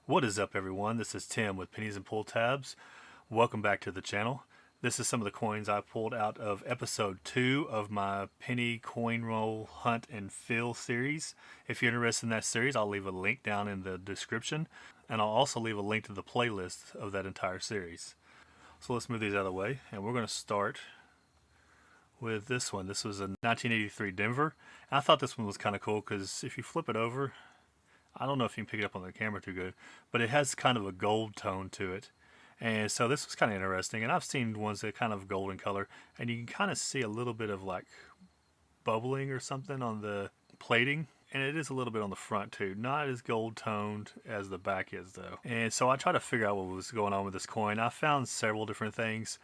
What is up, everyone? This is Tim with Pennies and Pull Tabs. Welcome back to the channel. This is some of the coins I pulled out of episode 2 of my penny coin roll hunt and fill series. If you're interested in that series, I'll leave a link down in the description, and I'll also leave a link to the playlist of that entire series. So let's move these out of the way, and we're going to start with this one. This was a 1983 Denver. And I thought this one was kind of cool because if you flip it over, I don't know if you can pick it up on the camera too good, but it has kind of a gold tone to it. And so this was kind of interesting. And I've seen ones that are kind of golden color, and you can kind of see a little bit of like bubbling or something on the plating. And it is a little bit on the front too. Not as gold toned as the back is though. And so I tried to figure out what was going on with this coin. I found several different things.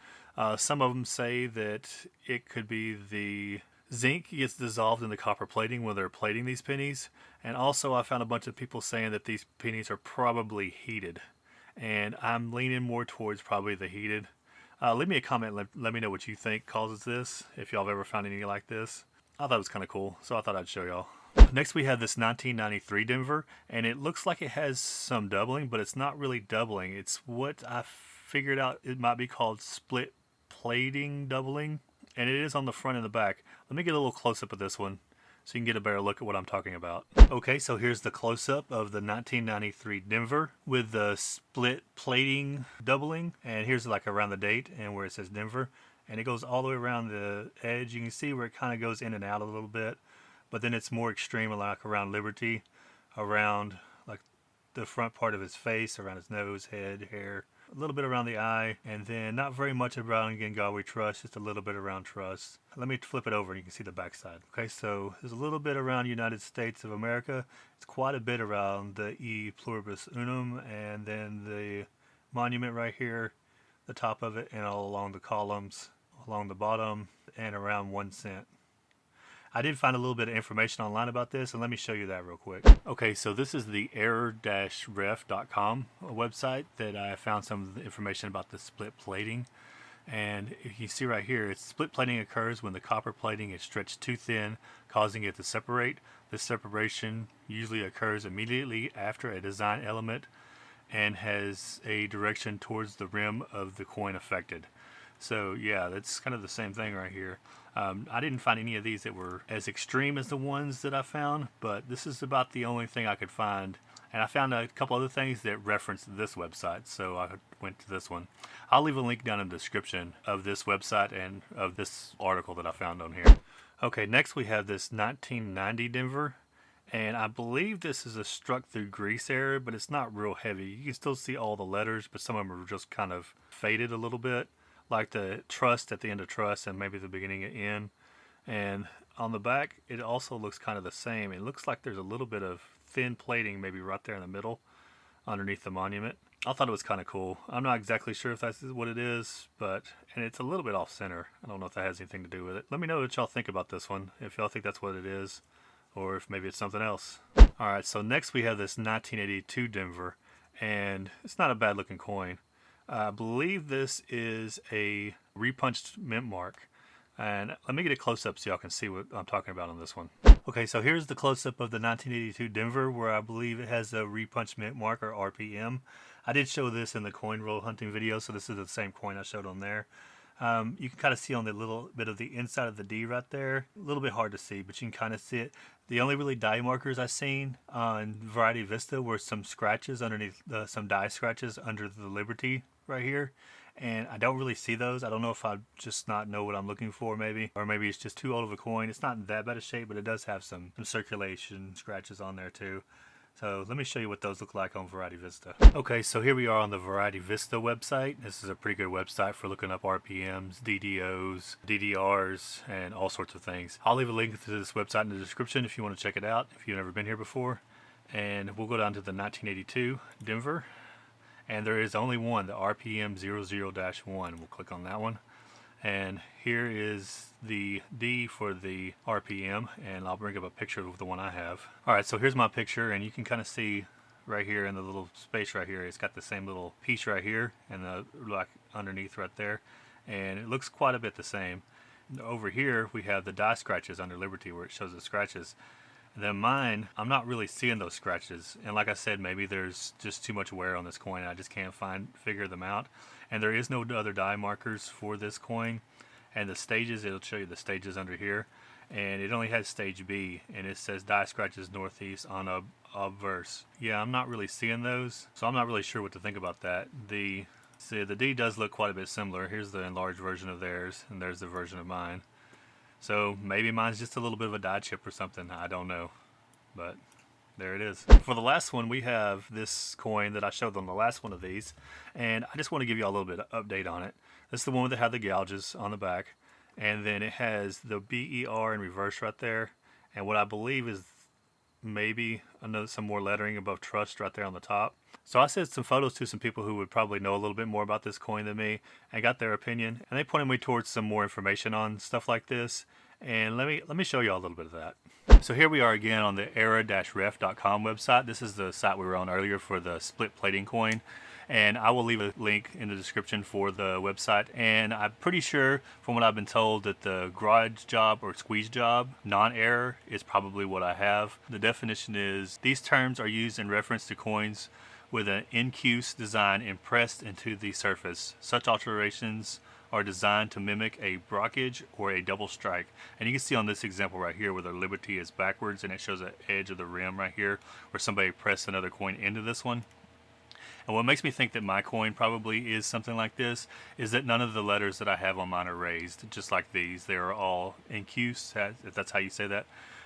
Some of them say that it could be the zinc gets dissolved in the copper plating when they're plating these pennies. And also I found a bunch of people saying that these pennies are probably heated. And I'm leaning more towards probably the heated. Leave me a comment, let me know what you think causes this, if y'all have ever found any like this. I thought it was kind of cool, so I thought I'd show y'all. Next we have this 1993 Denver, and it looks like it has some doubling, but it's not really doubling. It's what I figured out it might be called split plating doubling, and it is on the front and the back. Let me get a little close-up of this one so you can get a better look at what I'm talking about. Okay, so here's the close-up of the 1993 Denver with the split plating doubling, and here's like around the date and where it says Denver, and it goes all the way around the edge. You can see where it kind of goes in and out a little bit, but then it's more extreme like around Liberty, around like the front part of his face, around his nose, head, hair, a little bit around the eye, and then not very much around Gengawi Trust, just a little bit around Trust. Let me flip it over and you can see the back side. Okay, so there's a little bit around United States of America. It's quite a bit around the E Pluribus Unum, and then the monument right here, the top of it, and all along the columns, along the bottom, and around 1 cent. I did find a little bit of information online about this, and let me show you that real quick. Okay, so this is the error-ref.com website that I found some of the information about the split plating. And you can see right here, it's split plating occurs when the copper plating is stretched too thin, causing it to separate. This separation usually occurs immediately after a design element and has a direction towards the rim of the coin affected. So yeah, that's kind of the same thing right here. I didn't find any of these that were as extreme as the ones that I found, but this is about the only thing I could find. And I found a couple other things that referenced this website, so I went to this one. I'll leave a link down in the description of this website and of this article that I found on here. Okay, next we have this 1990 Denver. And I believe this is a struck through grease error, but it's not real heavy. You can still see all the letters, but some of them are just kind of faded a little bit, like the trust at the end of trust and maybe the beginning of N. And on the back, it also looks kind of the same. It looks like there's a little bit of thin plating maybe right there in the middle underneath the monument. I thought it was kind of cool. I'm not exactly sure if that's what it is, and it's a little bit off center. I don't know if that has anything to do with it. Let me know what y'all think about this one, if y'all think that's what it is, or if maybe it's something else. Alright, so next we have this 1982 Denver, and it's not a bad looking coin. I believe this is a repunched mint mark. And let me get a close-up so y'all can see what I'm talking about on this one. Okay, so here's the close-up of the 1982 Denver, where I believe it has a repunched mint mark, or RPM. I did show this in the coin roll hunting video, so this is the same coin I showed on there. You can kind of see on the little bit of the inside of the D right there. A little bit hard to see, but you can kind of see it. The only really die markers I've seen on Variety Vista were some scratches underneath, some die scratches under the Liberty right here. And I don't really see those. I don't know if I just not know what I'm looking for maybe, or maybe it's just too old of a coin. It's not in that bad a shape, but it does have some circulation scratches on there too. So let me show you what those look like on Variety Vista. Okay, so here we are on the Variety Vista website. This is a pretty good website for looking up RPMs, DDOs, DDRs, and all sorts of things. I'll leave a link to this website in the description if you want to check it out, if you've never been here before. And we'll go down to the 1982 Denver. And there is only one, the RPM 00-1. We'll click on that one. And here is the D for the RPM, and I'll bring up a picture of the one I have. Alright, so here's my picture, and you can kind of see right here in the little space right here, it's got the same little piece right here, and the like underneath right there. And it looks quite a bit the same. Over here, we have the die scratches under Liberty where it shows the scratches. And then mine, I'm not really seeing those scratches. And like I said, maybe there's just too much wear on this coin and I just can't figure them out. And there is no other die markers for this coin. And the stages, it'll show you the stages under here. And it only has stage B, and it says die scratches northeast on a obverse. Yeah, I'm not really seeing those, so I'm not really sure what to think about that. The D does look quite a bit similar. Here's the enlarged version of theirs, and there's the version of mine. So maybe mine's just a little bit of a die chip or something. I don't know, but there it is. For the last one, we have this coin that I showed on the last one of these, and I just want to give you a little bit of update on it. This is the one that had the gouges on the back, and then it has the BER in reverse right there, and what I believe is maybe some more lettering above trust right there on the top. So I sent some photos to some people who would probably know a little bit more about this coin than me and got their opinion, and they pointed me towards some more information on stuff like this. And let me show you all a little bit of that. So here we are again on the era-ref.com website. This is the site we were on earlier for the split plating coin. And I will leave a link in the description for the website. And I'm pretty sure from what I've been told that the garage job or squeeze job non-error is probably what I have. The definition is these terms are used in reference to coins with an incuse design impressed into the surface. Such alterations are designed to mimic a brockage or a double strike. And you can see on this example right here where the Liberty is backwards and it shows the edge of the rim right here where somebody pressed another coin into this one. And what makes me think that my coin probably is something like this is that none of the letters that I have on mine are raised, just like these. They are all incuse, if that's how you say that.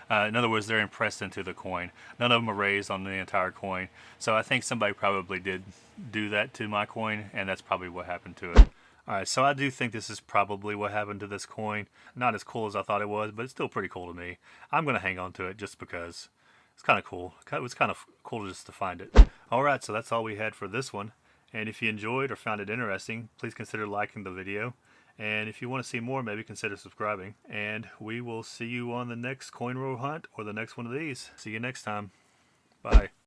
In other words, they're impressed into the coin. None of them are raised on the entire coin. So I think somebody probably did do that to my coin, and that's probably what happened to it. Alright, so I do think this is probably what happened to this coin. Not as cool as I thought it was, but it's still pretty cool to me. I'm going to hang on to it just because it's kind of cool. It was kind of cool just to find it. Alright, so that's all we had for this one. And if you enjoyed or found it interesting, please consider liking the video. And if you want to see more, maybe consider subscribing. And we will see you on the next coin roll hunt or the next one of these. See you next time. Bye.